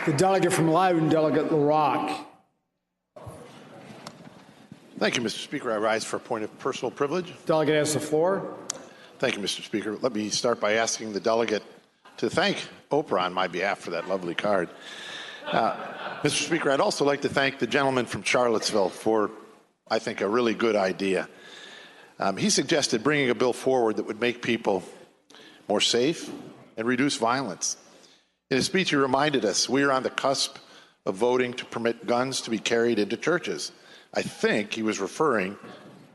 The delegate from Loudoun, Delegate LaRock. Thank you, Mr. Speaker. I rise for a point of personal privilege. Delegate has the floor. Thank you, Mr. Speaker. Let me start by asking the delegate to thank Oprah on my behalf for that lovely card. Mr. Speaker, I'd also like to thank the gentleman from Charlottesville for, I think, a really good idea. He suggested bringing a bill forward that would make people more safe and reduce violence. In his speech, he reminded us we are on the cusp of voting to permit guns to be carried into churches. I think he was referring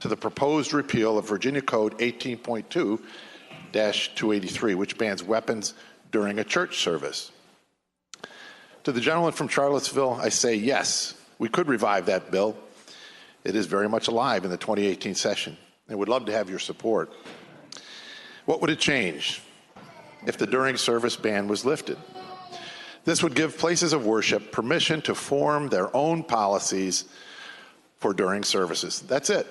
to the proposed repeal of Virginia Code 18.2-283, which bans weapons during a church service. To the gentleman from Charlottesville, I say yes, we could revive that bill. It is very much alive in the 2018 session, and would love to have your support. What would it change if the during service ban was lifted? This would give places of worship permission to form their own policies for during services. That's it.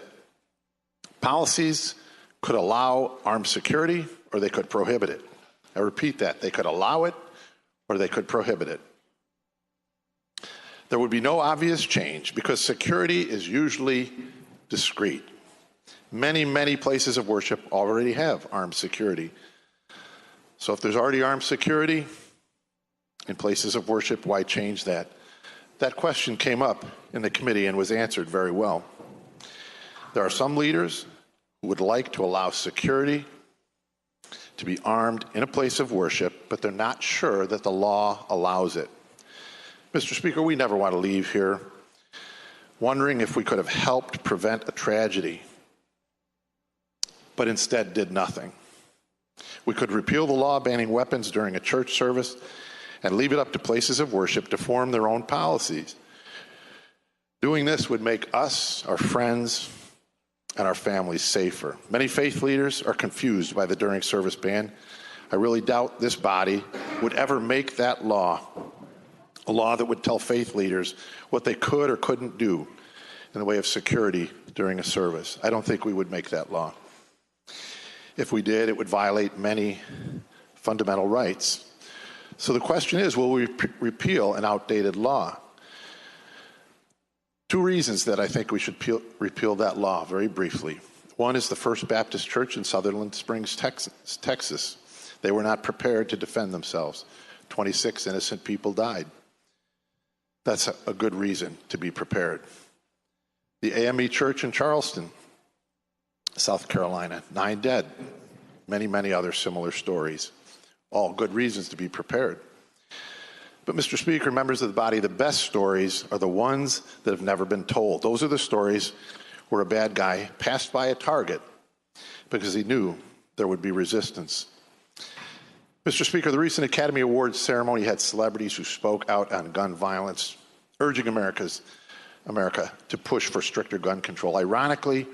Policies could allow armed security or they could prohibit it. I repeat that. They could allow it or they could prohibit it. There would be no obvious change because security is usually discreet. Many, many places of worship already have armed security. So if there's already armed security in places of worship, why change that? That question came up in the committee and was answered very well. There are some leaders who would like to allow security to be armed in a place of worship, but they're not sure that the law allows it. Mr. Speaker, we never want to leave here wondering if we could have helped prevent a tragedy, but instead did nothing. We could repeal the law banning weapons during a church service and leave it up to places of worship to form their own policies. Doing this would make us, our friends, and our families safer. Many faith leaders are confused by the during service ban. I really doubt this body would ever make that law a law that would tell faith leaders what they could or couldn't do in the way of security during a service. I don't think we would make that law. If we did, it would violate many fundamental rights. So the question is, will we repeal an outdated law? Two reasons that I think we should repeal that law, very briefly. One is the First Baptist Church in Sutherland Springs, Texas. They were not prepared to defend themselves. 26 innocent people died. That's a good reason to be prepared. The AME Church in Charleston, South Carolina, 9 dead. Many, many other similar stories. All good reasons to be prepared. But Mr. Speaker, members of the body, the best stories are the ones that have never been told. Those are the stories where a bad guy passed by a target because he knew there would be resistance. Mr. Speaker, the recent Academy Awards ceremony had celebrities who spoke out on gun violence, urging America to push for stricter gun control. Ironically,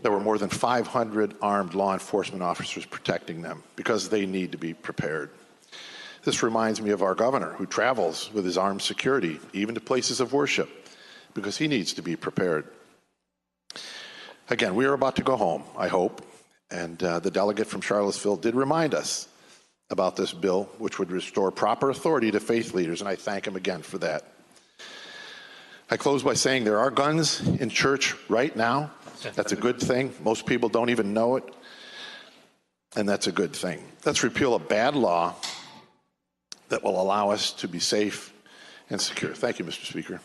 there were more than 500 armed law enforcement officers protecting them because they need to be prepared. This reminds me of our governor who travels with his armed security, even to places of worship, because he needs to be prepared. Again, we are about to go home, I hope, and the delegate from Charlottesville did remind us about this bill, which would restore proper authority to faith leaders, and I thank him again for that. I close by saying there are guns in church right now. That's a good thing. Most people don't even know it, and that's a good thing. Let's repeal a bad law that will allow us to be safe and secure. Thank you, Mr. Speaker.